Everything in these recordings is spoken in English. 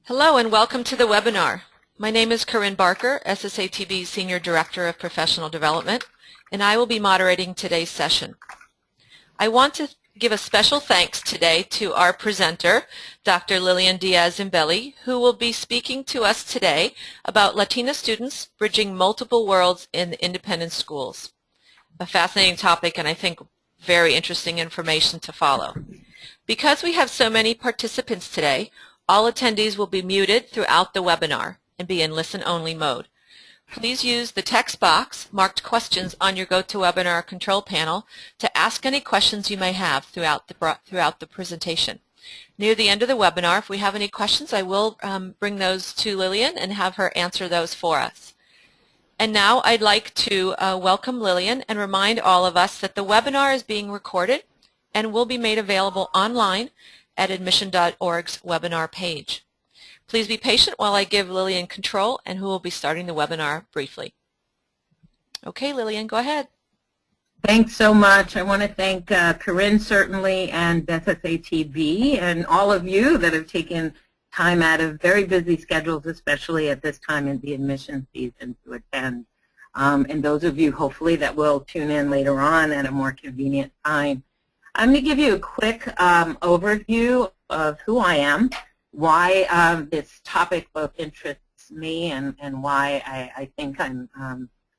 Hello and welcome to the webinar. My name is Corinne Barker, SSATB's Senior Director of Professional Development, and I will be moderating today's session. I want to give a special thanks today to our presenter, Dr. Lillian Diaz-Zimbelli, who will be speaking to us today about Latina students bridging multiple worlds in independent schools. A fascinating topic and I think very interesting information to follow. Because we have so many participants today, all attendees will be muted throughout the webinar and be in listen-only mode. Please use the text box marked questions on your GoToWebinar control panel to ask any questions you may have throughout the presentation. Near the end of the webinar, if we have any questions, I will bring those to Lillian and have her answer those for us. And now I'd like to welcome Lillian and remind all of us that the webinar is being recorded and will be made available online at admission.org's webinar page. Please be patient while I give Lillian control and who will be starting the webinar briefly. Okay, Lillian, go ahead. Thanks so much. I want to thank Corinne certainly and SSATB and all of you that have taken time out of very busy schedules, especially at this time in the admission season, to attend. And those of you hopefully that will tune in later on at a more convenient time. I'm going to give you a quick overview of who I am, why this topic both interests me and why I think I'm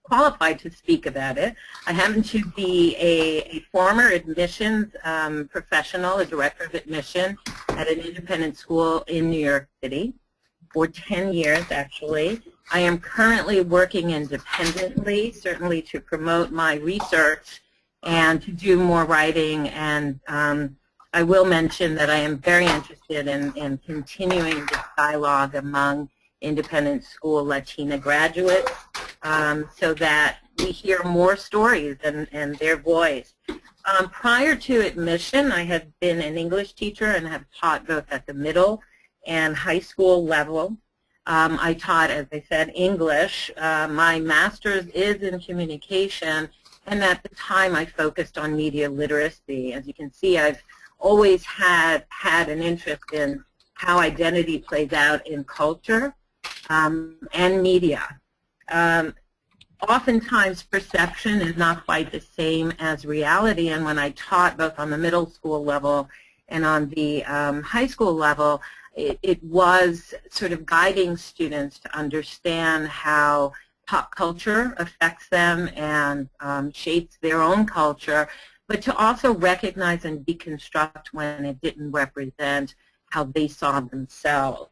qualified to speak about it. I happen to be a former admissions professional, a director of admission at an independent school in New York City for 10 years actually. I am currently working independently, certainly to promote my research and to do more writing, and I will mention that I am very interested in continuing this dialogue among independent school Latina graduates so that we hear more stories and their voice. Prior to admission, I had been an English teacher and have taught both at the middle and high school level. I taught, as I said, English. My master's is in communication, and at the time I focused on media literacy. As you can see, I've always had an interest in how identity plays out in culture and media. Oftentimes perception is not quite the same as reality, and when I taught both on the middle school level and on the high school level, it was sort of guiding students to understand how pop culture affects them and shapes their own culture, but to also recognize and deconstruct when it didn't represent how they saw themselves.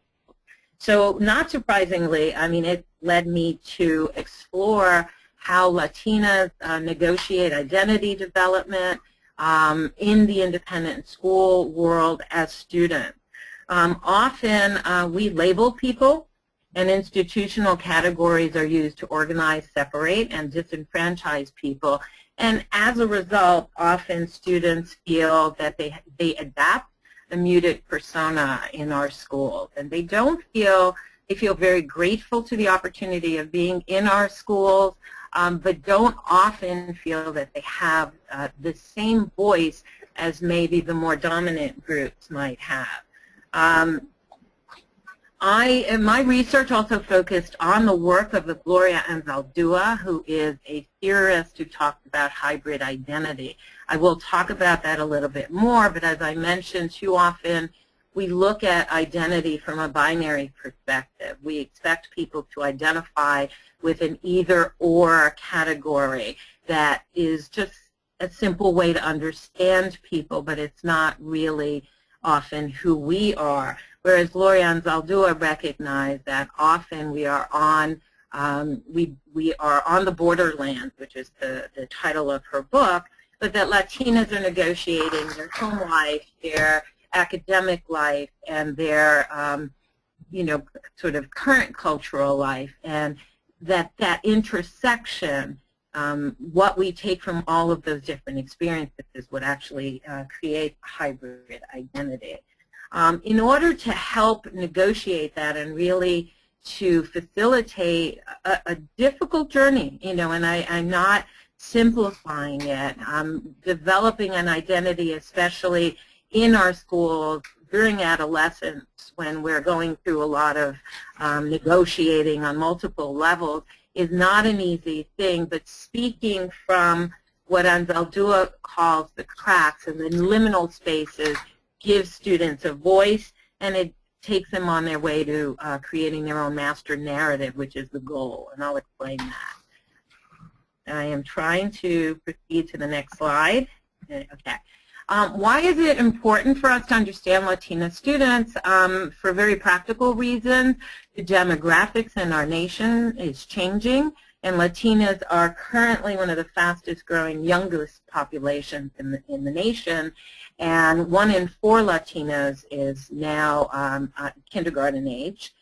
So not surprisingly, I mean, it led me to explore how Latinas negotiate identity development in the independent school world as students. Often we label people, and institutional categories are used to organize, separate, and disenfranchise people. And as a result, often students feel that they adapt a muted persona in our schools. And they feel very grateful to the opportunity of being in our schools, but don't often feel that they have the same voice as maybe the more dominant groups might have. My research also focused on the work of Gloria Anzaldúa, who is a theorist who talked about hybrid identity. I will talk about that a little bit more, but as I mentioned, too often we look at identity from a binary perspective. We expect people to identify with an either-or category that is just a simple way to understand people, but it's not really often who we are. Whereas Gloria Anzaldúa recognized that often we are on the borderlands, which is the title of her book, but that Latinas are negotiating their home life, their academic life, and their sort of current cultural life, and that intersection, what we take from all of those different experiences would actually create a hybrid identity. In order to help negotiate that and really to facilitate a difficult journey, and I'm not simplifying it, developing an identity, especially in our schools, during adolescence, when we're going through a lot of negotiating on multiple levels, is not an easy thing, but speaking from what Anzaldúa calls the cracks and the liminal spaces gives students a voice, and it takes them on their way to creating their own master narrative, which is the goal, and I'll explain that. I am trying to proceed to the next slide. Okay. Why is it important for us to understand Latina students? For very practical reasons. The demographics in our nation is changing, and Latinas are currently one of the fastest growing youngest populations in the nation, and 1 in 4 Latinas is now kindergarten age.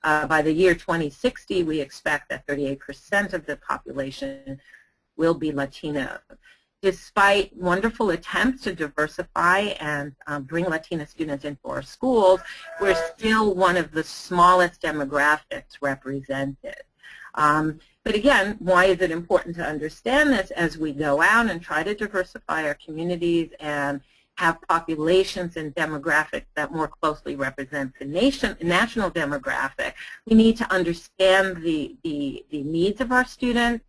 By the year 2060, we expect that 38% of the population will be Latino. Despite wonderful attempts to diversify and bring Latina students into our schools, we're still one of the smallest demographics represented. But again, why is it important to understand this as we go out and try to diversify our communities and have populations and demographics that more closely represent the national demographic? We need to understand the needs of our students,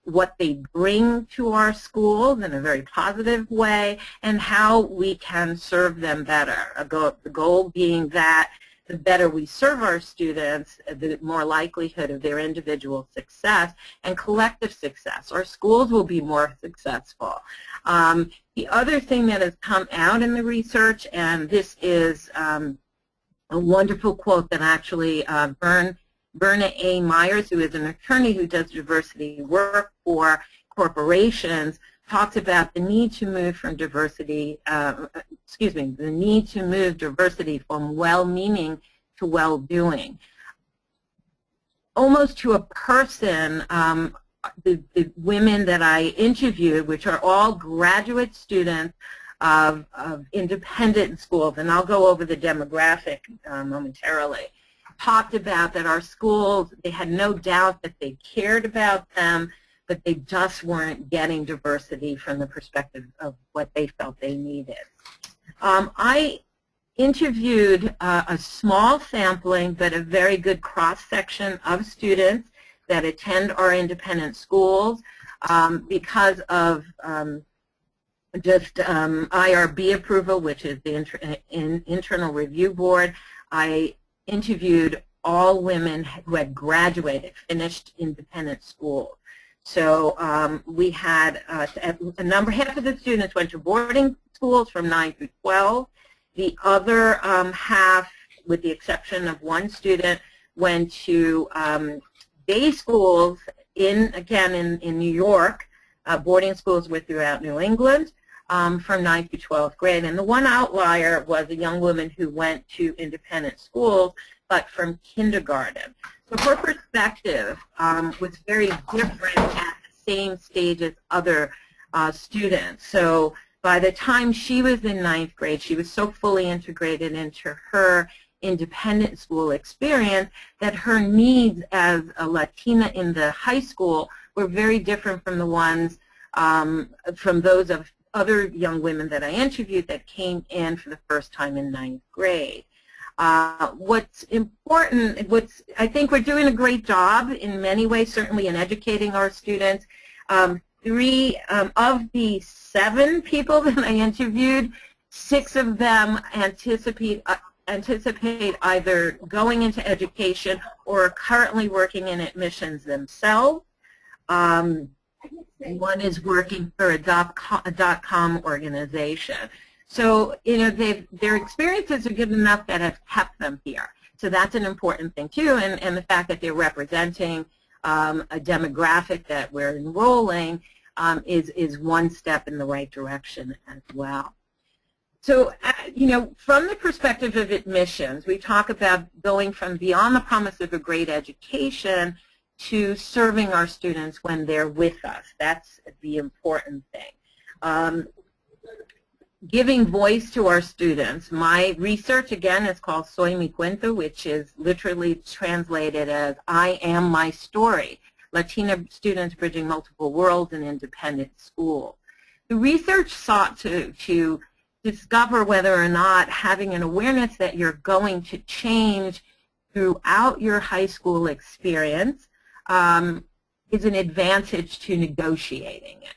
what they bring to our schools in a very positive way, and how we can serve them better. The goal being that the better we serve our students, the more likelihood of their individual success and collective success. Our schools will be more successful. The other thing that has come out in the research, and this is a wonderful quote that actually Berna A. Myers, who is an attorney who does diversity work for corporations, talks about the need to move from diversity, the need to move diversity from well-meaning to well-doing. Almost to a person, the women that I interviewed, which are all graduate students of independent schools, and I'll go over the demographic momentarily, talked about that our schools, they had no doubt that they cared about them, but they just weren't getting diversity from the perspective of what they felt they needed. I interviewed a small sampling, but a very good cross-section of students that attend our independent schools because of just IRB approval, which is the Internal Review Board. I interviewed all women who had graduated, finished independent school. So we had a number, half of the students went to boarding schools from 9 through 12. The other half, with the exception of one student, went to day schools again in New York. Boarding schools were throughout New England from 9th through 12th grade. And the one outlier was a young woman who went to independent schools, but from kindergarten. So her perspective was very different at the same stage as other students. So by the time she was in 9th grade, she was so fully integrated into her independent school experience that her needs as a Latina in the high school were very different from the ones from those of other young women that I interviewed that came in for the first time in 9th grade. What's important, I think we're doing a great job in many ways, certainly in educating our students. 3 of the 7 people that I interviewed, 6 of them anticipate either going into education or are currently working in admissions themselves. One is working for a .com organization. So, you know, their experiences are good enough that have kept them here. So that's an important thing, too, and the fact that they're representing a demographic that we're enrolling is one step in the right direction as well. So, you know, from the perspective of admissions, we talk about going from beyond the promise of a great education to serving our students when they're with us. That's the important thing. Giving voice to our students. My research, again, is called Soy Mi Cuento, which is literally translated as I am my story. Latina students bridging multiple worlds in independent school. The research sought to discover whether or not having an awareness that you're going to change throughout your high school experience is an advantage to negotiating it.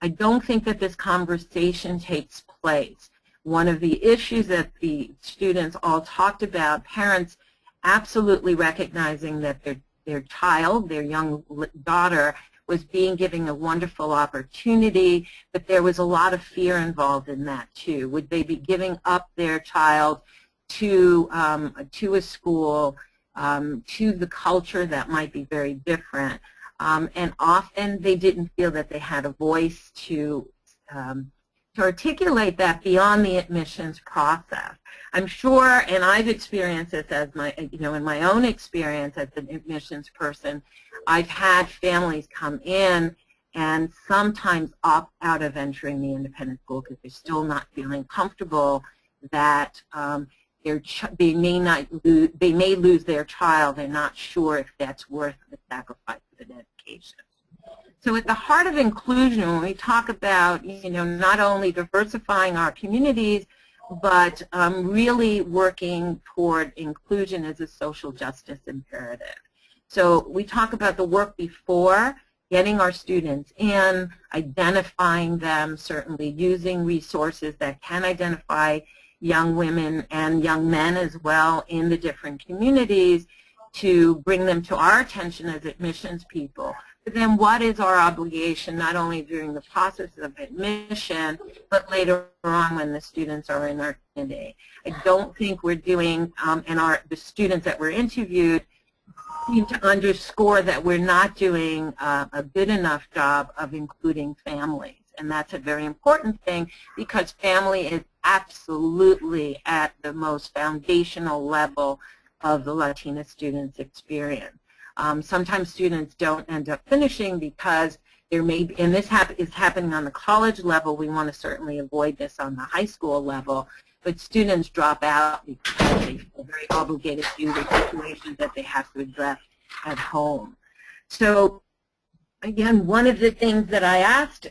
I don't think that this conversation takes place. One of the issues that the students all talked about, parents absolutely recognizing that their child, their young daughter, was being given a wonderful opportunity, but there was a lot of fear involved in that too. Would they be giving up their child to a school, to the culture that might be very different? And often they didn't feel that they had a voice to articulate that beyond the admissions process. I'm sure, and I've experienced this as in my own experience as an admissions person, I've had families come in and sometimes opt out of entering the independent school because they're still not feeling comfortable that they may lose their child. They're not sure if that's worth the sacrifice of an education. So at the heart of inclusion, when we talk about, not only diversifying our communities, but really working toward inclusion as a social justice imperative. So we talk about the work before, getting our students in, identifying them, certainly using resources that can identify young women and young men as well in the different communities to bring them to our attention as admissions people. But then what is our obligation, not only during the process of admission, but later on when the students are in our community? I don't think we're doing, and the students that were interviewed seem to underscore that we're not doing a good enough job of including families. And that's a very important thing because family is absolutely at the most foundational level of the Latina students' experience. Sometimes students don't end up finishing because there may be, and this is happening on the college level. We want to certainly avoid this on the high school level, but students drop out because they feel very obligated to do the situations that they have to address at home. So again, one of the things that I asked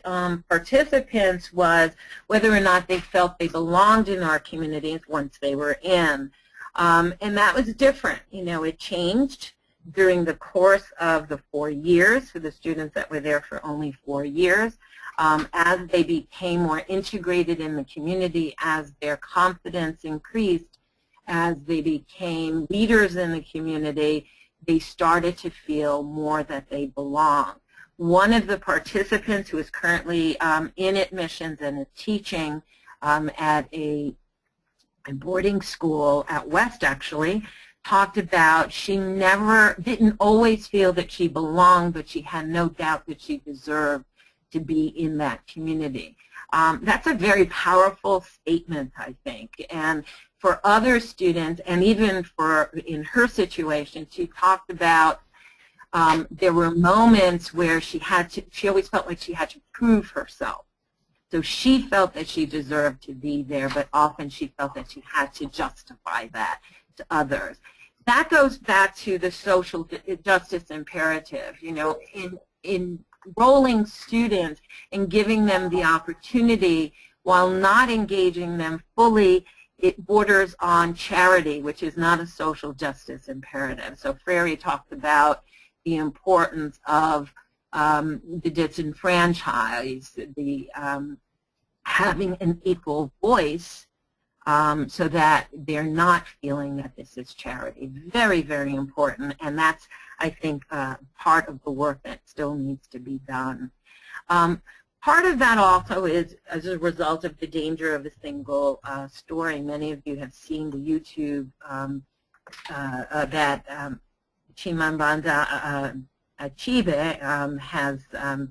participants was whether or not they felt they belonged in our communities once they were in. And that was different. It changed during the course of the 4 years for the students that were there for only 4 years. As they became more integrated in the community, as their confidence increased, as they became leaders in the community, they started to feel more that they belong. One of the participants who is currently in admissions and is teaching at a boarding school at West, actually, talked about she didn't always feel that she belonged, but she had no doubt that she deserved to be in that community. That's a very powerful statement, I think. And for other students, and even in her situation, she talked about there were moments where she always felt like she had to prove herself. So she felt that she deserved to be there, but often she felt that she had to justify that to others. That goes back to the social justice imperative, in enrolling students and giving them the opportunity while not engaging them fully. It borders on charity, which is not a social justice imperative. So Frary talked about the importance of the disenfranchised, the having an equal voice so that they're not feeling that this is charity. Very, very important, and that's, I think, part of the work that still needs to be done. Part of that also is as a result of the danger of a single story. Many of you have seen the YouTube that Chimamanda Achebe has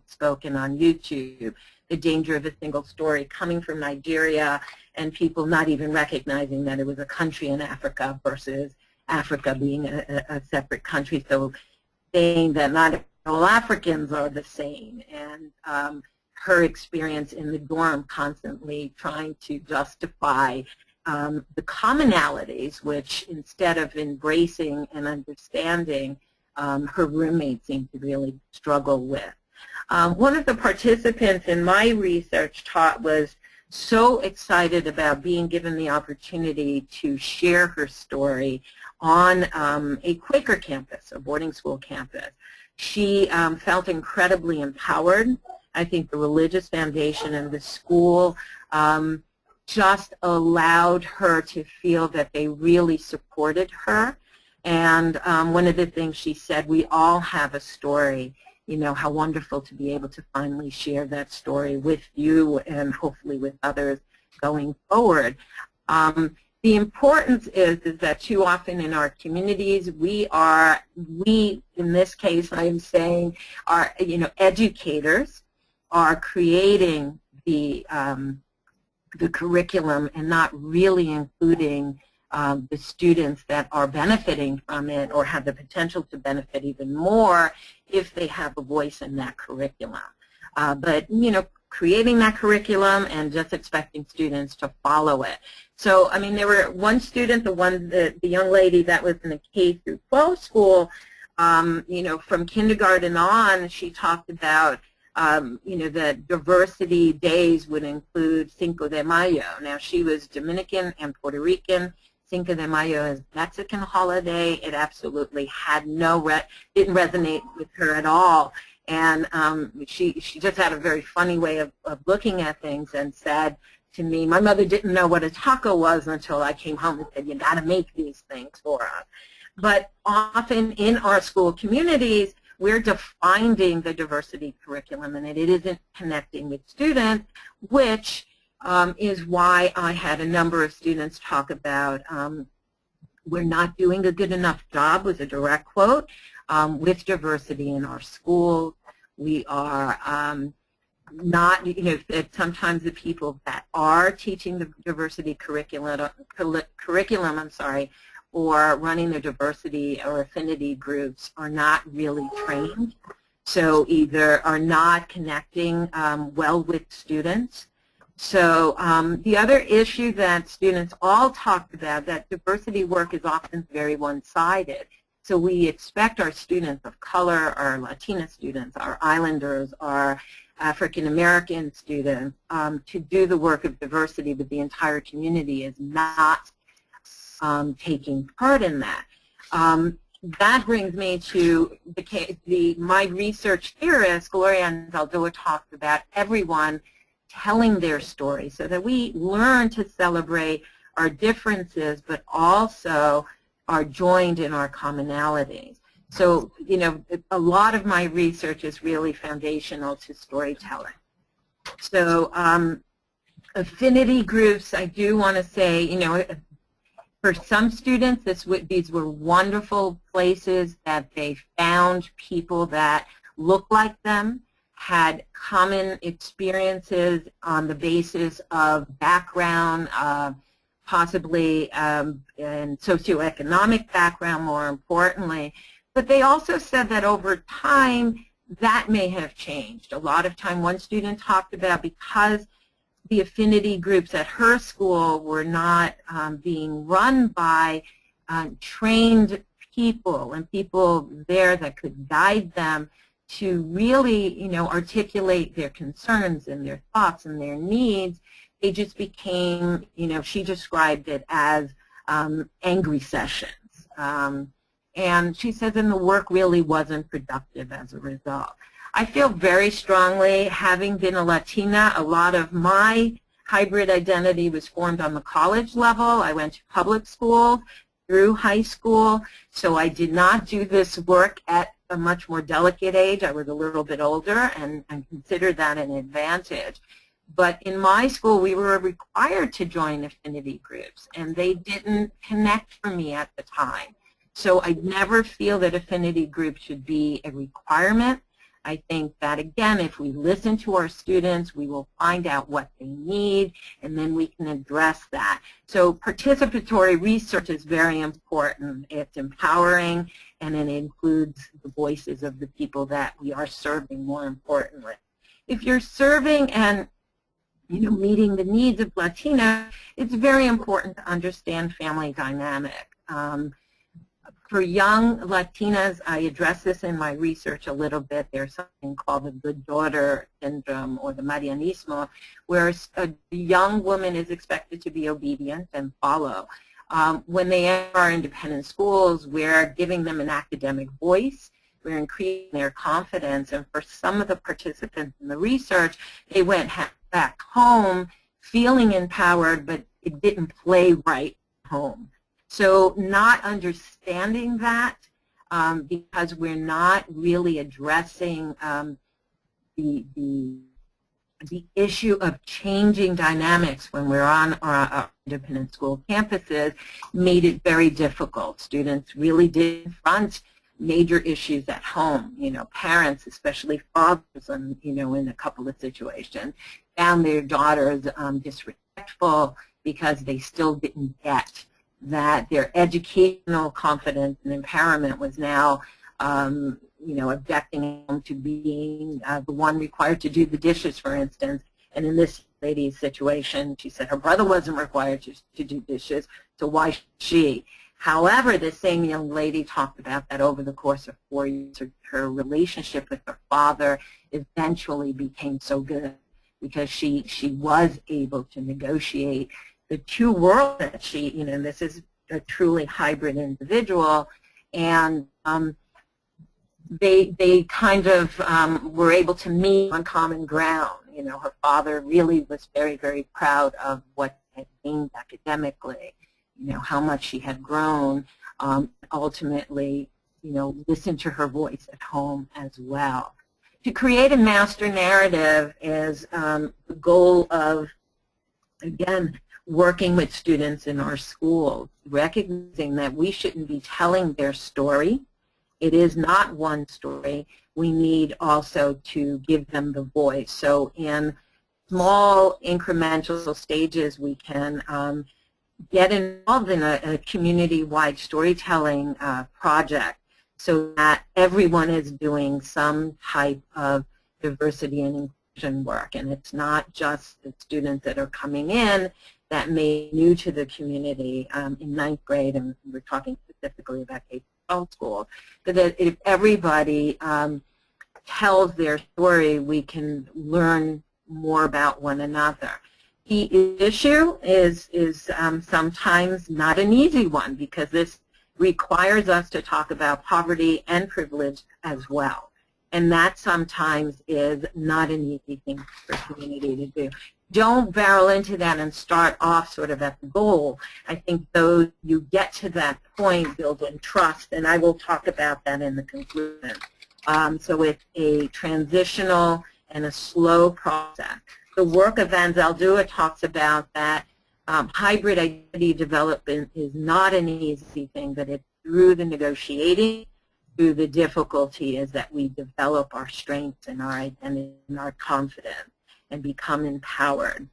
spoken on YouTube, the danger of a single story coming from Nigeria and people not even recognizing that it was a country in Africa versus Africa being a separate country. So saying that not all Africans are the same, and her experience in the dorm constantly trying to justify the commonalities, which instead of embracing and understanding, her roommates seemed to really struggle with. One of the participants in my research was so excited about being given the opportunity to share her story on a Quaker campus, a boarding school campus. She felt incredibly empowered. I think the religious foundation and the school just allowed her to feel that they really supported her. And one of the things she said, we all have a story. You know, how wonderful to be able to finally share that story with you and hopefully with others going forward. The importance is that too often in our communities, we in this case I am saying, are, educators are creating the curriculum and not really including the students that are benefiting from it or have the potential to benefit even more if they have a voice in that curriculum. But, creating that curriculum and just expecting students to follow it. So, I mean, there were one student, the young lady that was in the K through 12 school, from kindergarten on, she talked about that diversity days would include Cinco de Mayo. Now, she was Dominican and Puerto Rican. Cinco de Mayo is a Mexican holiday. It absolutely had didn't resonate with her at all. And she just had a very funny way of looking at things and said to me, my mother didn't know what a taco was until I came home and said, you got to make these things for us. But often in our school communities, we're defining the diversity curriculum, and it isn't connecting with students, which is why I had a number of students talk about we're not doing a good enough job, was a direct quote, with diversity in our schools. We are not, that sometimes the people that are teaching the diversity curriculum, or running the diversity or affinity groups are not really trained, so either are not connecting well with students. So the other issue that students all talked about, that diversity work is often very one-sided. So we expect our students of color, our Latina students, our Islanders, our African American students to do the work of diversity, but the entire community is not taking part in that. That brings me to my research theorist, Gloria Anzaldúa, talked about everyone telling their story so that we learn to celebrate our differences, but also are joined in our commonalities. So, a lot of my research is really foundational to storytelling. So, affinity groups, I do want to say, for some students, these were wonderful places that they found people that looked like them, had common experiences on the basis of background, possibly and socioeconomic background, more importantly. But they also said that over time, that may have changed. A lot of time, one student talked about because the affinity groups at her school were not being run by trained people and people there that could guide them to really, articulate their concerns and their thoughts and their needs. They just became, she described it as angry sessions. And she says, and the work really wasn't productive as a result. I feel very strongly, having been a Latina, a lot of my hybrid identity was formed on the college level. I went to public school through high school, so I did not do this work at a much more delicate age. I was a little bit older and considered that an advantage. But in my school, we were required to join affinity groups, and they didn't connect for me at the time. So I never feel that affinity groups should be a requirement. I think that, again, if we listen to our students, we will find out what they need, and then we can address that. So participatory research is very important. It's empowering, and it includes the voices of the people that we are serving, more importantly. If you're serving and meeting the needs of Latina, it's very important to understand family dynamic. For young Latinas, I address this in my research a little bit. There's something called the good daughter syndrome or the Marianismo, where a young woman is expected to be obedient and follow. When they enter our independent schools, we're giving them an academic voice. We're increasing their confidence. And for some of the participants in the research, they went back home feeling empowered, but it didn't play right at home. So not understanding that because we're not really addressing the issue of changing dynamics when we're on our independent school campuses made it very difficult. Students really did confront major issues at home. You know, parents, especially fathers, and in a couple of situations, found their daughters disrespectful because they still didn't get that their educational confidence and empowerment was now, objecting them to being the one required to do the dishes, for instance. And in this lady's situation, she said her brother wasn't required to do dishes, so why should she? However, the same young lady talked about that over the course of 4 years, her relationship with her father eventually became so good because she was able to negotiate the two worlds that this is a truly hybrid individual, and they kind of were able to meet on common ground. Her father really was very, very proud of what she had gained academically, how much she had grown, ultimately, listened to her voice at home as well. To create a master narrative is the goal of, again, working with students in our schools, recognizing that we shouldn't be telling their story. It is not one story. We need also to give them the voice. So in small incremental stages, we can get involved in a community-wide storytelling project so that everyone is doing some type of diversity and inclusion work. And it's not just the students that are coming in that may be new to the community in 9th grade, and we're talking specifically about K-12 schools, but that if everybody tells their story, we can learn more about one another. The issue is sometimes not an easy one because this requires us to talk about poverty and privilege as well. And that sometimes is not an easy thing for a community to do. Don't barrel into that and start off sort of at the goal. I think though you get to that point, building trust, and I will talk about that in the conclusion. So it's a transitional and a slow process. The work of Van Zaldua talks about that hybrid identity development is not an easy thing, but it's through the negotiating, through the difficulty is that we develop our strengths and our identity and our confidence and become empowered.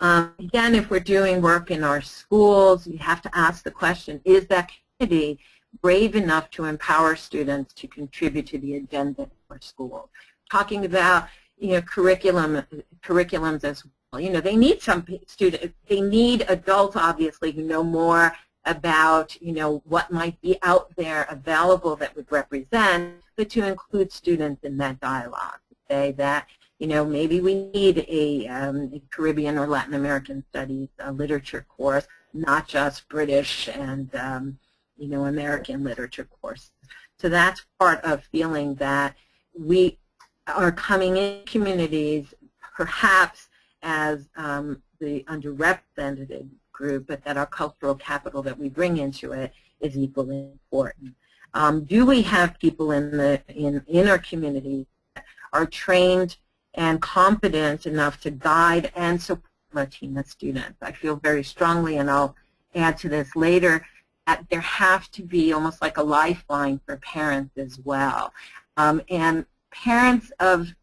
Again, if we're doing work in our schools, you have to ask the question, is that community brave enough to empower students to contribute to the agenda of our school? Talking about curriculums as well. They need some students, they need adults obviously who know more about what might be out there available that would represent, but to include students in that dialogue. To say that maybe we need a Caribbean or Latin American studies literature course, not just British and American literature courses. So that's part of feeling that we are coming in communities perhaps as the underrepresented group, but that our cultural capital that we bring into it is equally important. Do we have people in our community that are trained and competent enough to guide and support Latina students? I feel very strongly, and I'll add to this later, that there have to be almost like a lifeline for parents as well. And parents of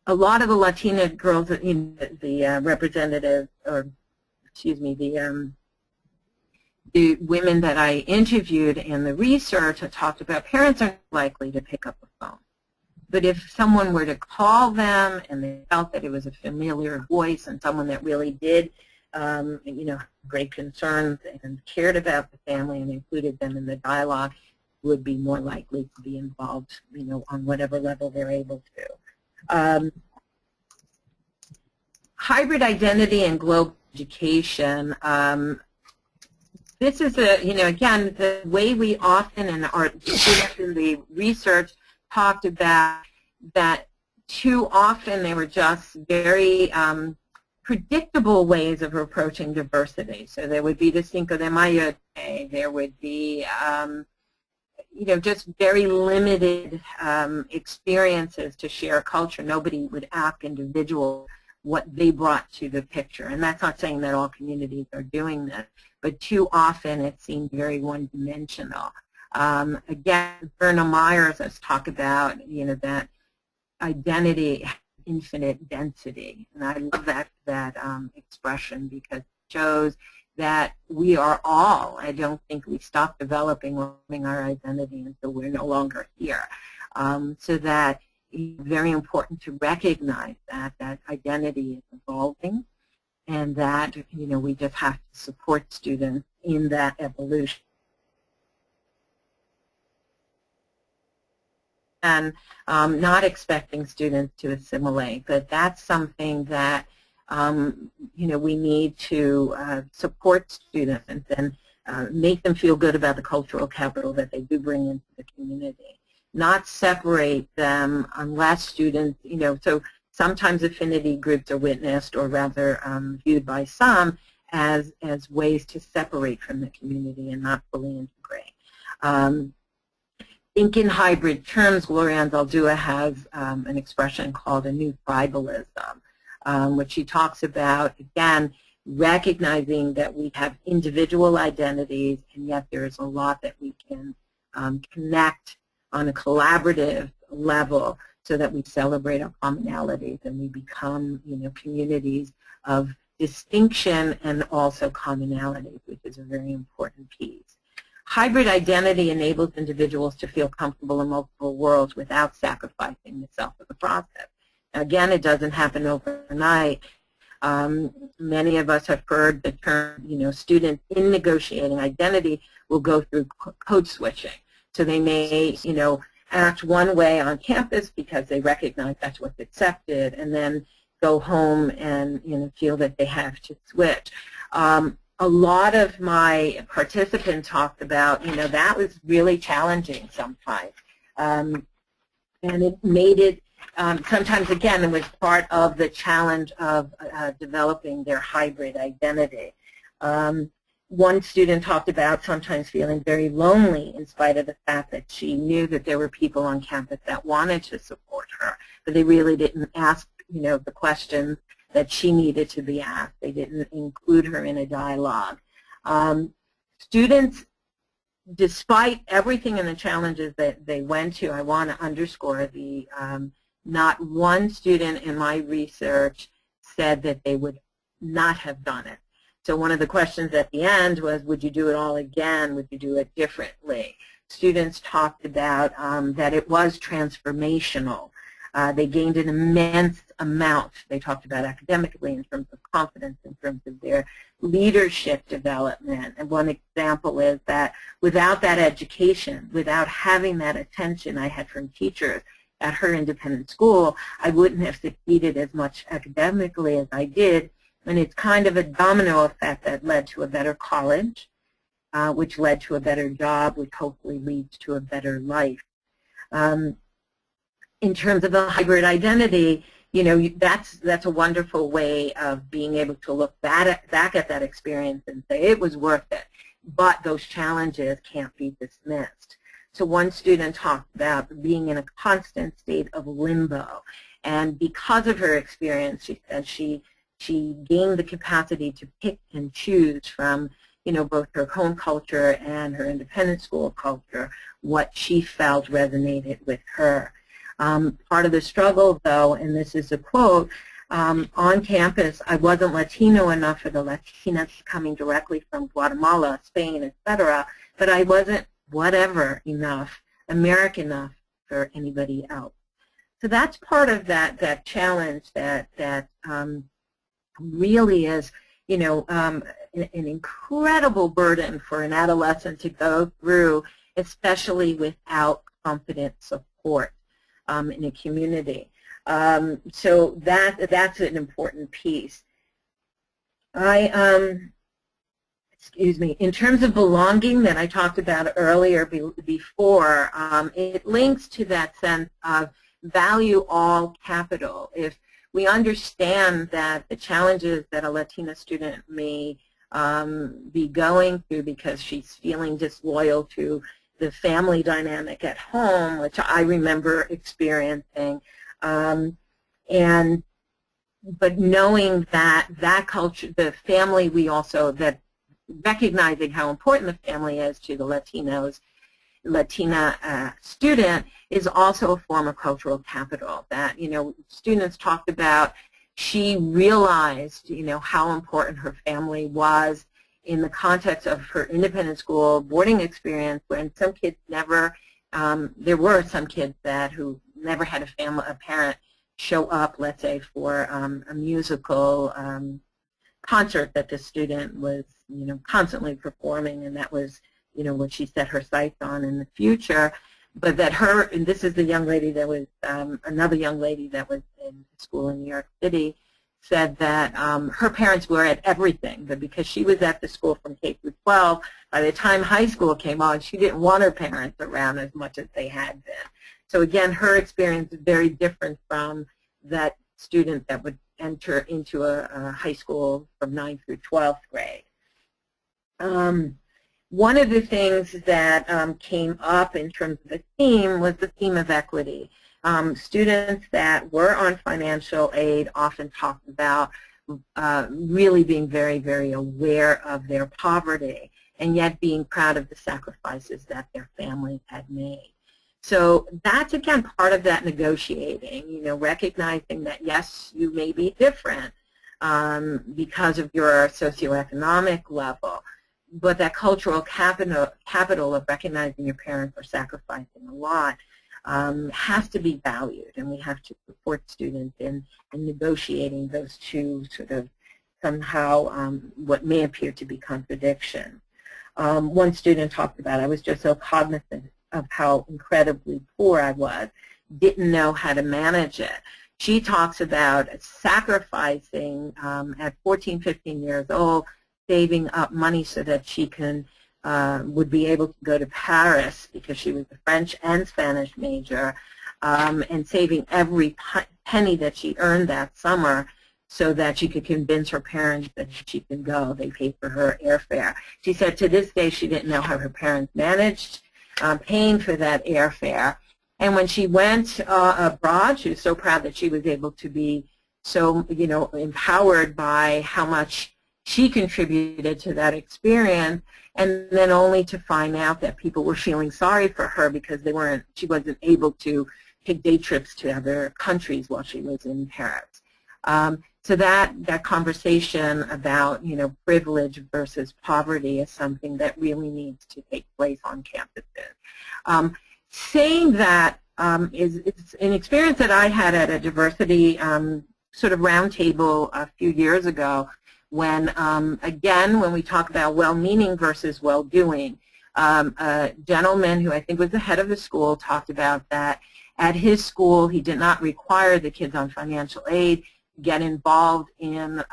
a lot of the Latina girls in the representative, or excuse me, the women that I interviewed in the research, I talked about parents aren't likely to pick up the phone. But if someone were to call them and they felt that it was a familiar voice and someone that really did great concerns and cared about the family and included them in the dialogue, would be more likely to be involved, on whatever level they're able to. Hybrid identity and global education. This is again, the way we often, and our students in the research talked about that too often they were just very predictable ways of approaching diversity. So there would be the Cinco de Mayo Day, there would be just very limited experiences to share culture. Nobody would ask individuals what they brought to the picture. And that's not saying that all communities are doing this, but too often it seemed very one-dimensional. Again, Verna Myers has talked about, that identity has infinite density. And I love that expression, because it shows that we are all, I don't think we stop developing or learning our identity until we're no longer here. So that it's very important to recognize that identity is evolving, and that we just have to support students in that evolution. And not expecting students to assimilate, but that's something that we need to support students and make them feel good about the cultural capital that they do bring into the community. Not separate them unless students, so sometimes affinity groups are witnessed, or rather viewed by some as ways to separate from the community and not fully integrate. Think in hybrid terms. Gloria Anzaldúa has an expression called a new tribalism, which she talks about, again, recognizing that we have individual identities, and yet there is a lot that we can connect on a collaborative level, so that we celebrate our commonalities and we become, communities of distinction and also commonalities, which is a very important piece. Hybrid identity enables individuals to feel comfortable in multiple worlds without sacrificing the self of the process. Again, it doesn't happen overnight. Many of us have heard the term, students in negotiating identity will go through code switching. So they may, act one way on campus because they recognize that's what's accepted, and then go home and feel that they have to switch. A lot of my participants talked about, that was really challenging sometimes, and it made it sometimes, again, it was part of the challenge of developing their hybrid identity. One student talked about sometimes feeling very lonely in spite of the fact that she knew that there were people on campus that wanted to support her, but they really didn't ask, the questions that she needed to be asked. They didn't include her in a dialogue. Students, despite everything and the challenges that they went to, I want to underscore the not one student in my research said that they would not have done it. So one of the questions at the end was, would you do it all again? Would you do it differently? Students talked about that it was transformational. They gained an immense amount. They talked about academically, in terms of confidence, in terms of their leadership development. And one example is that without that education, without having that attention I had from teachers at her independent school, I wouldn't have succeeded as much academically as I did. And it's kind of a domino effect that led to a better college, which led to a better job, which hopefully leads to a better life. In terms of a hybrid identity, that's a wonderful way of being able to look back at that experience and say it was worth it, but those challenges can't be dismissed. So one student talked about being in a constant state of limbo, and because of her experience, she said she gained the capacity to pick and choose from, both her home culture and her independent school culture, what she felt resonated with her. Part of the struggle, though, and this is a quote, on campus, I wasn't Latino enough for the Latinas coming directly from Guatemala, Spain, etc., but I wasn't whatever enough, American enough for anybody else. So that's part of that challenge that really is, an incredible burden for an adolescent to go through, especially without confident support in a community. So that's an important piece. Excuse me, in terms of belonging that I talked about earlier before, it links to that sense of value all capital. If we understand that the challenges that a Latina student may be going through because she's feeling disloyal to the family dynamic at home, which I remember experiencing, but knowing that culture, the family, recognizing how important the family is to the Latina student is also a form of cultural capital that, students talked about. She realized, how important her family was in the context of her independent school boarding experience, when some kids never, there were some kids who never had a parent show up, let's say, for a musical concert that the student was, constantly performing, and that was, what she set her sights on in the future. But that and this is the young lady that was, another young lady that was in school in New York City, said that her parents were at everything, but because she was at the school from K through 12, by the time high school came on, she didn't want her parents around as much as they had been. So again, her experience is very different from that student that would enter into a high school from 9th through 12th grade. One of the things that came up in terms of the theme was the theme of equity. Students that were on financial aid often talked about really being very, very aware of their poverty, and yet being proud of the sacrifices that their families had made. So that's, again, part of that negotiating, recognizing that, yes, you may be different because of your socioeconomic level, but that cultural capital of recognizing your parents are sacrificing a lot has to be valued, and we have to support students in negotiating those two sort of somehow what may appear to be contradictions. One student talked about, I was just so cognizant of how incredibly poor I was, didn't know how to manage it. She talks about sacrificing at 14, 15 years old, saving up money so that she would be able to go to Paris, because she was a French and Spanish major, and saving every penny that she earned that summer so that she could convince her parents that she could go. They paid for her airfare. She said to this day she didn't know how her parents managed paying for that airfare. And when she went abroad, she was so proud that she was able to be so, empowered by how much she contributed to that experience, and then only to find out that people were feeling sorry for her because she wasn't able to take day trips to other countries while she was in Paris. So that conversation about, privilege versus poverty is something that really needs to take place on campuses. Saying that it's an experience that I had at a diversity sort of roundtable a few years ago, when, again, when we talk about well-meaning versus well-doing, a gentleman who I think was the head of the school talked about that at his school he did not require the kids on financial aid get involved in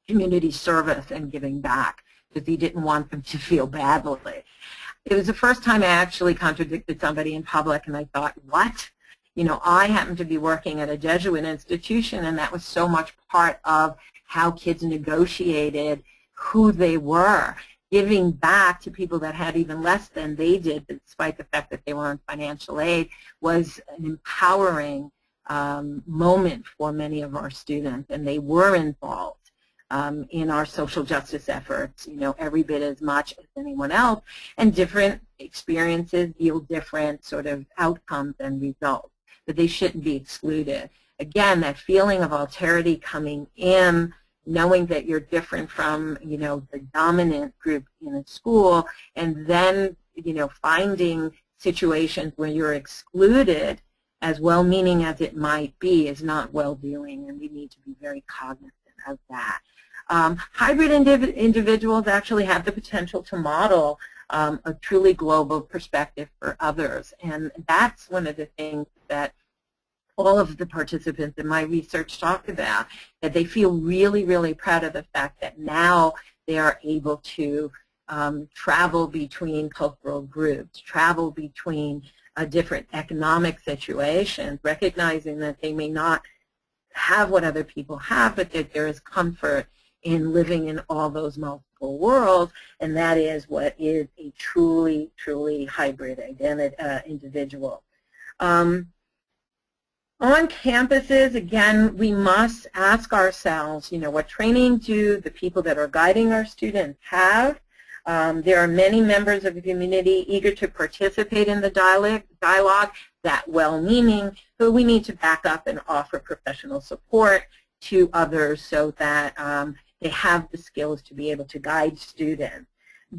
community service and giving back, because he didn't want them to feel badly. It was the first time I actually contradicted somebody in public, and I thought, what? I happened to be working at a Jesuit institution, and that was so much part of how kids negotiated who they were. Giving back to people that had even less than they did, despite the fact that they were on financial aid, was an empowering moment for many of our students, and they were involved in our social justice efforts, every bit as much as anyone else, and different experiences yield different sort of outcomes and results, but they shouldn't be excluded. Again, that feeling of alterity coming in, knowing that you're different from, the dominant group in a school, and then, finding situations where you're excluded, as well-meaning as it might be, is not well-doing, and we need to be very cognizant of that. Hybrid individuals actually have the potential to model a truly global perspective for others, and that's one of the things that all of the participants in my research talked about, that they feel really, really proud of the fact that now they are able to travel between cultural groups, travel between different economic situations, recognizing that they may not have what other people have, but that there is comfort in living in all those multiple worlds, and that is what is a truly, truly hybrid individual. On campuses, again, we must ask ourselves, what training do the people that are guiding our students have? There are many members of the community eager to participate in the dialogue, that well-meaning, but we need to back up and offer professional support to others so that they have the skills to be able to guide students.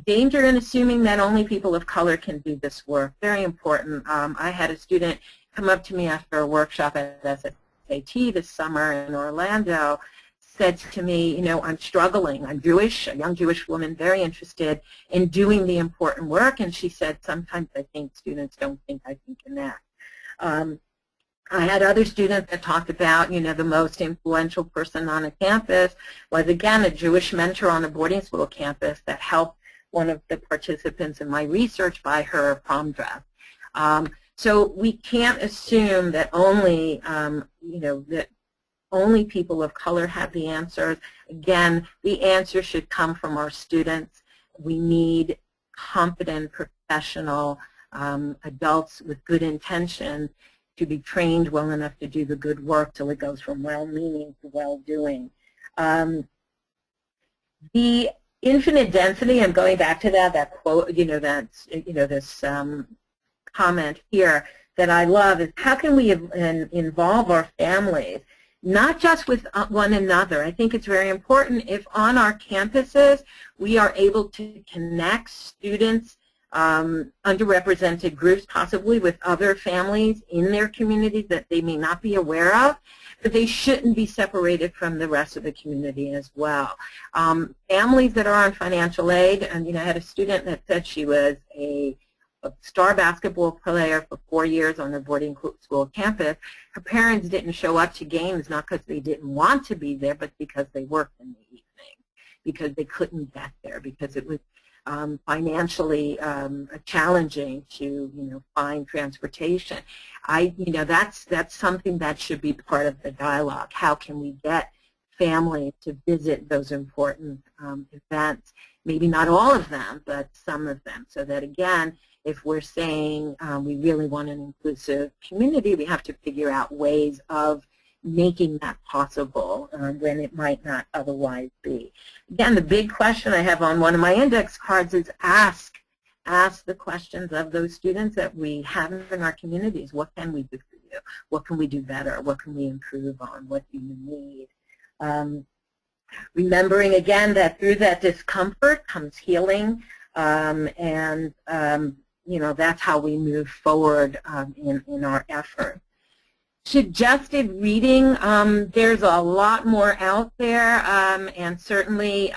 Danger in assuming that only people of color can do this work, very important. I had a student come up to me after a workshop at SSAT this summer in Orlando, said to me, I'm struggling. I'm Jewish, a young Jewish woman, very interested in doing the important work, and she said, sometimes I think students don't think I can connect. I had other students that talked about, the most influential person on a campus was, again, a Jewish mentor on a boarding school campus that helped one of the participants in my research buy her prom dress. So we can't assume that only, that only people of color have the answers. Again, the answer should come from our students. We need competent, professional adults with good intention to be trained well enough to do the good work till it goes from well-meaning to well-doing. The infinite density, I'm going back to that quote, this comment here that I love is, how can we involve our families, not just with one another? I think it's very important if on our campuses we are able to connect students, underrepresented groups, possibly with other families in their communities that they may not be aware of, but they shouldn't be separated from the rest of the community as well. Families that are on financial aid, and I had a student that said she was a star basketball player for 4 years on a boarding school campus. Her parents didn't show up to games not because they didn't want to be there, but because they worked in the evening, because they couldn't get there, because it was financially challenging to find transportation. That's something that should be part of the dialogue. How can we get families to visit those important events? Maybe not all of them, but some of them, so that again, if we're saying we really want an inclusive community, we have to figure out ways of making that possible when it might not otherwise be. Again, the big question I have on one of my index cards is ask the questions of those students that we have in our communities. What can we do for you? What can we do better? What can we improve on? What do you need? Remembering again that through that discomfort comes healing, and that's how we move forward in our effort. Suggested reading, there's a lot more out there, and certainly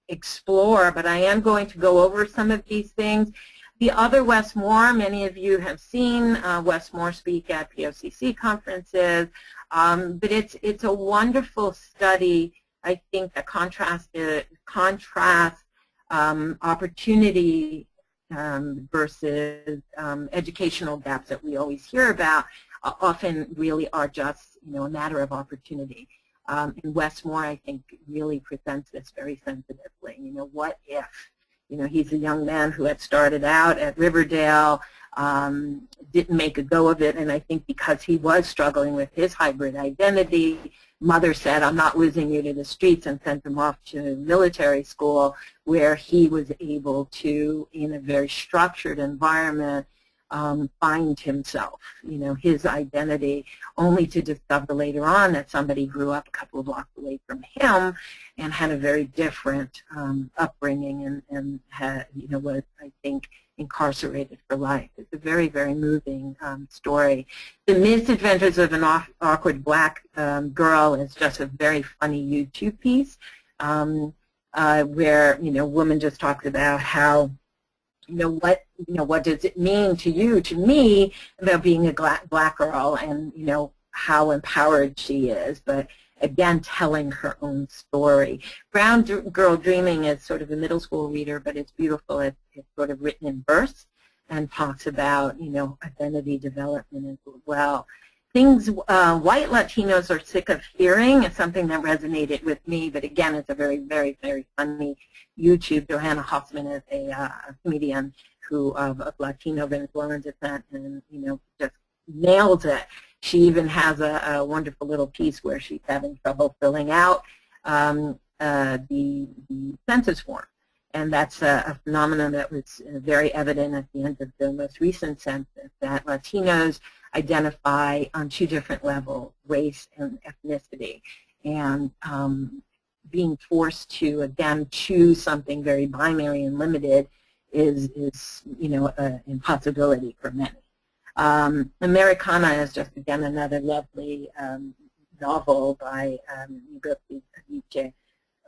explore, but I am going to go over some of these things. The other Wes Moore, many of you have seen Wes Moore speak at POCC conferences, but it's a wonderful study, I think, that contrasts opportunity versus educational gaps that we always hear about. Often really are just a matter of opportunity. And Wes Moore, I think, really presents this very sensitively. What if? He's a young man who had started out at Riverdale, didn't make a go of it, and I think because he was struggling with his hybrid identity, mother said, I'm not losing you to the streets, and sent him off to military school, where he was able to, in a very structured environment, find himself, his identity, only to discover later on that somebody grew up a couple of blocks away from him and had a very different upbringing and had, was, I think, incarcerated for life. His it's a very, very moving story. The Misadventures of an Awkward Black Girl is just a very funny YouTube piece where, a woman just talks about how, what does it mean to you, to me, about being a black girl, and, how empowered she is. But again, telling her own story. Brown Girl Dreaming is sort of a middle school reader, but it's beautiful. It's sort of written in verse and talks about, identity development as well. Things white Latinos are sick of hearing is something that resonated with me, but again, it's a very, very, very funny YouTube. Johanna Hoffman is a comedian who of Latino Venezuelan descent, and just nails it. She even has a wonderful little piece where she's having trouble filling out the census form. And that's a phenomenon that was very evident at the end of the most recent census, that Latinos identify on two different levels, race and ethnicity. And being forced to, again, choose something very binary and limited is an impossibility for many. Americana is just, again, another lovely novel by Nietzsche.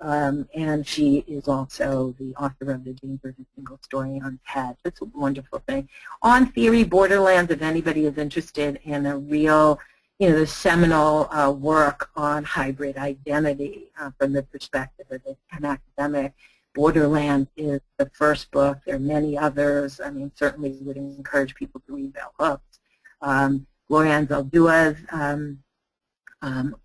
And she is also the author of The Danger of a Single Story on TED. It's a wonderful thing. On Theory, Borderlands, if anybody is interested in a real, the seminal work on hybrid identity from the perspective of an academic, Borderlands is the first book. There are many others. I mean, certainly would encourage people to read bell hooks. Gloria Anzaldua's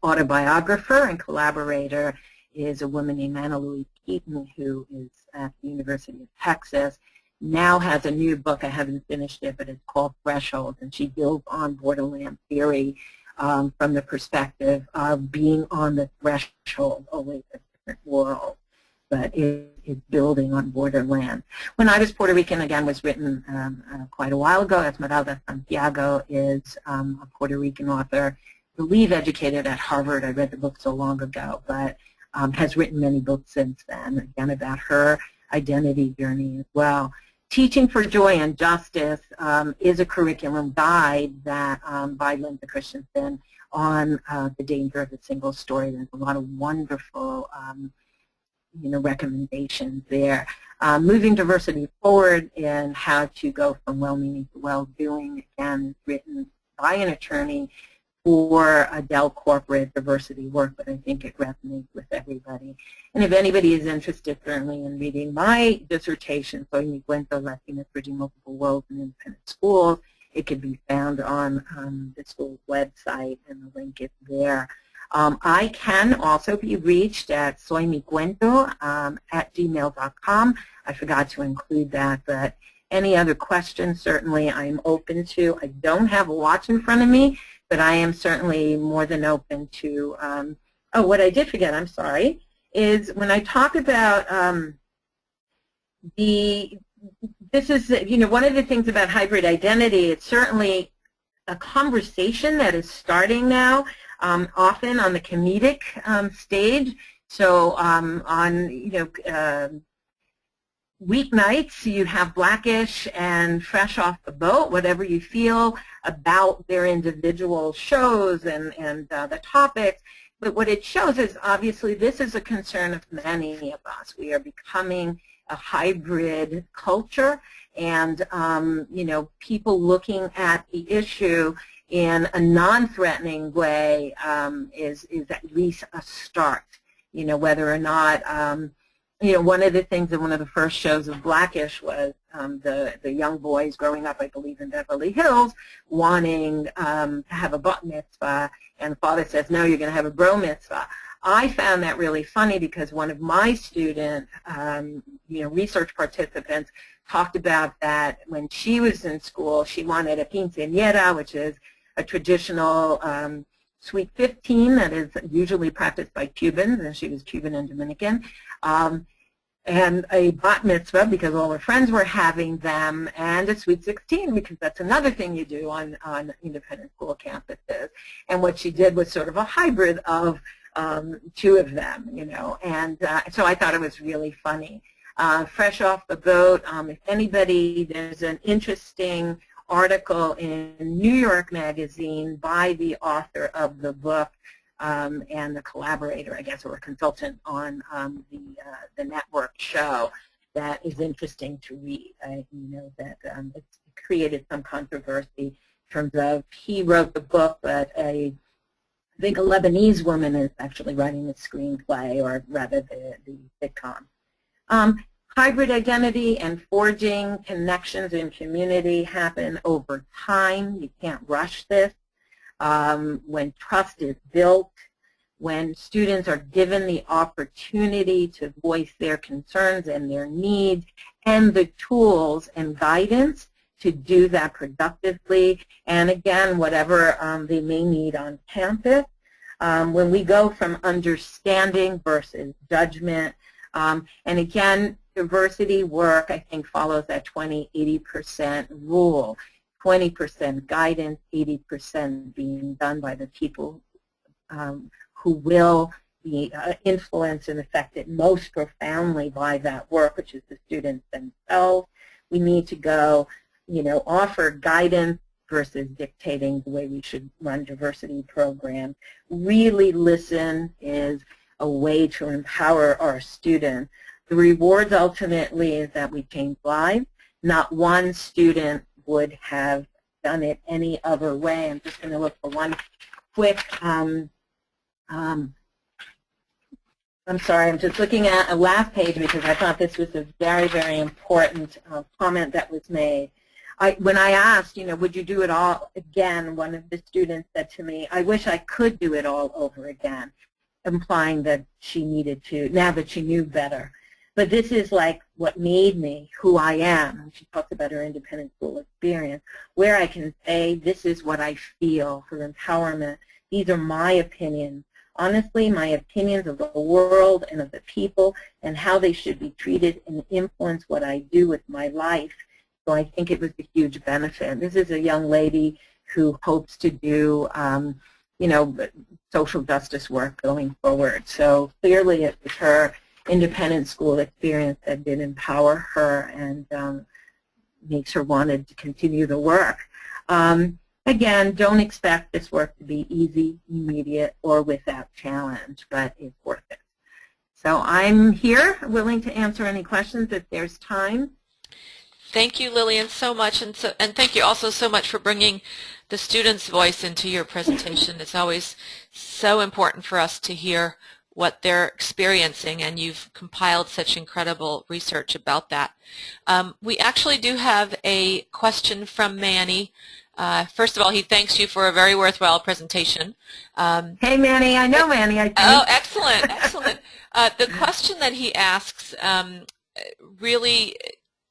autobiographer and collaborator is a woman named Anna Louise Keaton, who is at the University of Texas, now has a new book. I haven't finished it, but it's called Threshold, and she builds on borderland theory from the perspective of being on the threshold, always a different world, but it's building on borderland. When I Was Puerto Rican, again, was written quite a while ago. Esmeralda Santiago is a Puerto Rican author, I believe educated at Harvard. I read the book so long ago, but has written many books since then, again, about her identity journey as well. Teaching for Joy and Justice is a curriculum guide that by Linda Christensen on the danger of a single story. There's a lot of wonderful recommendations there. Moving Diversity Forward and How to Go from Well-Meaning to Well-Doing, again, written by an attorney for Dell corporate diversity work, but I think it resonates with everybody. And if anybody is interested, certainly, in reading my dissertation, Soy Mi Cuento, Latinas Bridging Multiple Worlds in Independent Schools, it can be found on the school's website, and the link is there. I can also be reached at soymicuento at gmail.com. I forgot to include that, but any other questions, certainly I'm open to. I don't have a watch in front of me, but I am certainly more than open to, oh, what I did forget, I'm sorry, is when I talk about this is, one of the things about hybrid identity, it's certainly a conversation that is starting now, often on the comedic stage. So on, weeknights, you have Blackish and Fresh Off the Boat, whatever you feel about their individual shows and the topics. But what it shows is, obviously, this is a concern of many of us. We are becoming a hybrid culture, and, people looking at the issue in a non-threatening way is at least a start, whether or not one of the things in one of the first shows of Blackish was the young boys growing up, I believe, in Beverly Hills, wanting to have a bat mitzvah, and the father says, no, you're going to have a bro mitzvah. I found that really funny because one of my student, research participants talked about that when she was in school. She wanted a quinceañera, which is a traditional Sweet 15 that is usually practiced by Cubans, and she was Cuban and Dominican, and a bat mitzvah because all her friends were having them, and a Sweet 16 because that's another thing you do on independent school campuses. And what she did was sort of a hybrid of two of them, and so I thought it was really funny. Fresh Off the Boat, if anybody, there's an interesting article in New York Magazine by the author of the book and the collaborator, I guess, or a consultant on the network show that is interesting to read. I know that it's created some controversy in terms of he wrote the book, but I think a Lebanese woman is actually writing the screenplay, or rather the sitcom. Hybrid identity and forging connections in community happen over time. You can't rush this. When trust is built, when students are given the opportunity to voice their concerns and their needs and the tools and guidance to do that productively, and again, whatever they may need on campus. When we go from understanding versus judgment, and again, diversity work, I think, follows that 20-80% rule. 20% guidance, 80% being done by the people who will be influenced and affected most profoundly by that work, which is the students themselves. We need to go, offer guidance versus dictating the way we should run diversity programs. Really listen is a way to empower our students. The rewards ultimately is that we change lives. Not one student would have done it any other way. I'm just going to look for one quick, I'm sorry, I'm just looking at a last page because I thought this was a very, very important comment that was made. When I asked, would you do it all again, one of the students said to me, I wish I could do it all over again, implying that she needed to, now that she knew better. But this is like what made me who I am. And she talks about her independent school experience, where I can say this is what I feel, her empowerment. These are my opinions. Honestly, my opinions of the world and of the people and how they should be treated and influence what I do with my life. So I think it was a huge benefit. This is a young lady who hopes to do, social justice work going forward. So clearly it was her independent school experience that did empower her and makes her wanted to continue the work. Again, don't expect this work to be easy, immediate, or without challenge, but it's worth it. So I'm here, willing to answer any questions if there's time. Thank you, Lillian, so much, and thank you also so much for bringing the students' voice into your presentation. It's always so important for us to hear what they're experiencing, and you've compiled such incredible research about that. We actually do have a question from Manny. First of all, he thanks you for a very worthwhile presentation. Hey, Manny. I know Manny, I think. Oh, excellent, excellent. The question that he asks really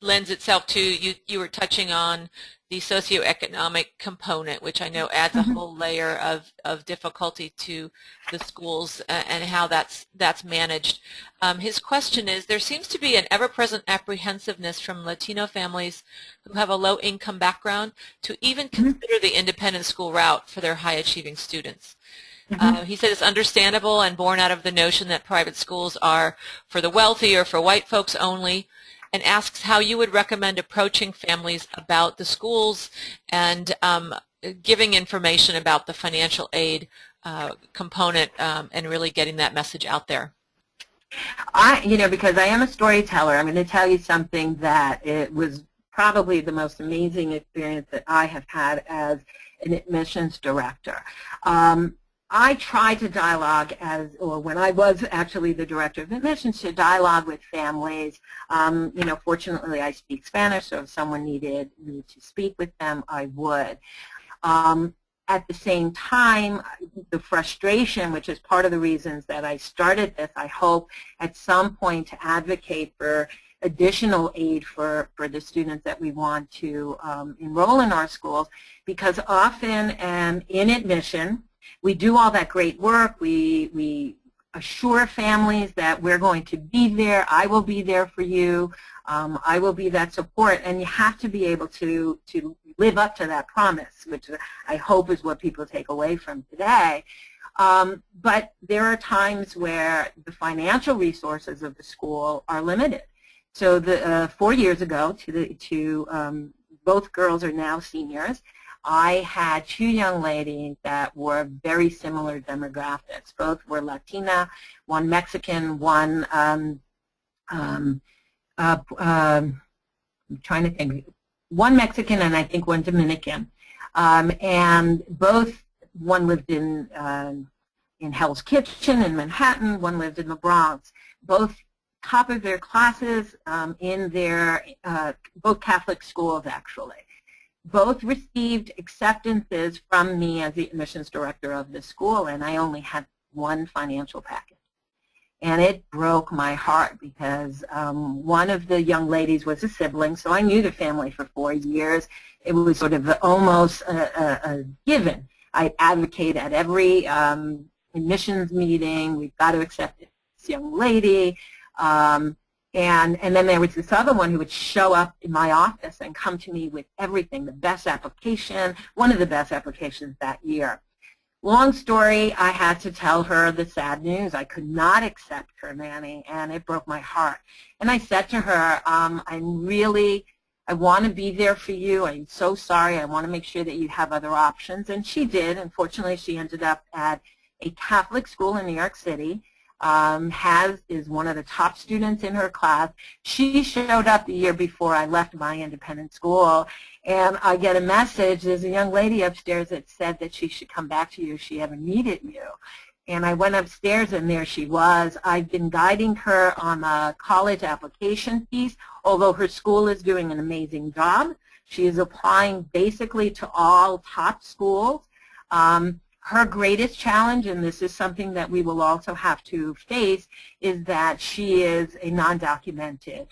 lends itself to, you were touching on the socioeconomic component, which I know adds a whole layer of difficulty to the schools and how that's managed. His question is, there seems to be an ever-present apprehensiveness from Latino families who have a low-income background to even consider the independent school route for their high-achieving students. He said it's understandable and born out of the notion that private schools are for the wealthy or for white folks only, and asks how you would recommend approaching families about the schools and giving information about the financial aid component and really getting that message out there. Because I am a storyteller, I'm going to tell you something that it was probably the most amazing experience that I have had as an admissions director. I tried to dialogue when I was actually the director of admissions, to dialogue with families. Fortunately I speak Spanish, so if someone needed me to speak with them, I would. At the same time, the frustration, which is part of the reasons that I started this, I hope at some point to advocate for additional aid for the students that we want to enroll in our schools, because often in admission, we do all that great work. We assure families that we're going to be there. I will be there for you. I will be that support. And you have to be able to live up to that promise, which I hope is what people take away from today. But there are times where the financial resources of the school are limited. So 4 years ago, to both girls are now seniors. I had two young ladies that were very similar demographics. Both were Latina, one Mexican, one I'm trying to think, one Mexican and I think one Dominican. And both, one lived in Hell's Kitchen in Manhattan, one lived in the Bronx. Both top of their classes in their, both Catholic schools actually. Both received acceptances from me as the admissions director of the school, and I only had one financial package. And it broke my heart because one of the young ladies was a sibling, so I knew the family for 4 years. It was sort of almost a given. I advocate at every admissions meeting, we've got to accept this young lady. And then there was this other one who would show up in my office and come to me with everything, the best application, one of the best applications that year. Long story, I had to tell her the sad news. I could not accept her nanny, and it broke my heart. And I said to her, I want to be there for you. I'm so sorry. I want to make sure that you have other options. And she did. Unfortunately, she ended up at a Catholic school in New York City. Is one of the top students in her class. She showed up the year before I left my independent school, and I get a message. There's a young lady upstairs that said that she should come back to you if she ever needed you. And I went upstairs, and there she was. I've been guiding her on a college application piece, although her school is doing an amazing job. She is applying basically to all top schools. Her greatest challenge, and this is something that we will also have to face, is that she is a non-documented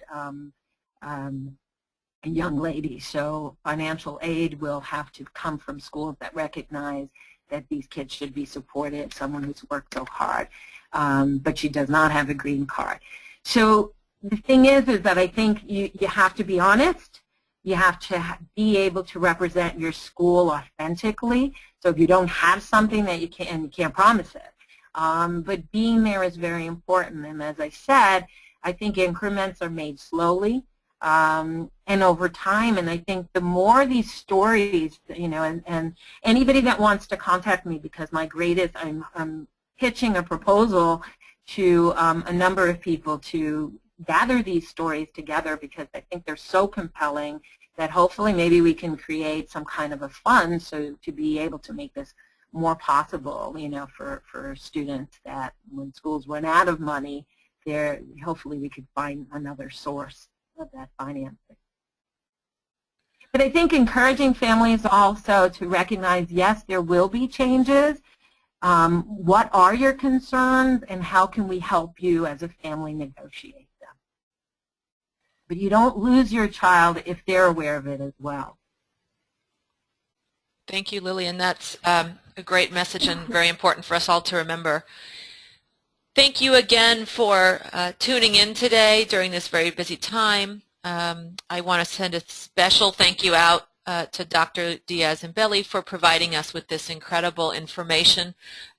young lady. So financial aid will have to come from schools that recognize that these kids should be supported, someone who's worked so hard, but she does not have a green card. So the thing is that I think you have to be honest. You have to be able to represent your school authentically. So if you don't have something that you can't promise it. But being there is very important. And as I said, I think increments are made slowly and over time. And I think the more these stories, and anybody that wants to contact me, because my greatest, I'm pitching a proposal to a number of people to gather these stories together, because I think they're so compelling that hopefully maybe we can create some kind of a fund so to be able to make this more possible, for students, that when schools run out of money, hopefully we could find another source of that financing. But I think encouraging families also to recognize, yes, there will be changes. What are your concerns, and how can we help you as a family negotiate them? But you don't lose your child if they're aware of it as well. Thank you, Lillian. That's a great message and very important for us all to remember. Thank you again for tuning in today during this very busy time. I want to send a special thank you out to Dr. Diaz and Belli for providing us with this incredible information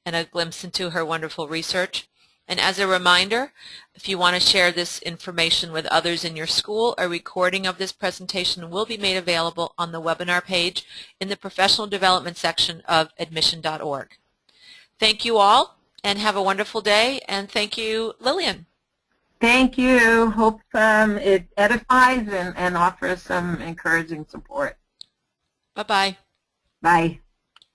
and a glimpse into her wonderful research. And as a reminder, if you want to share this information with others in your school, a recording of this presentation will be made available on the webinar page in the professional development section of admission.org. Thank you all, and have a wonderful day, and thank you, Lillian. Thank you. Hope it edifies and offers some encouraging support. Bye-bye. Bye.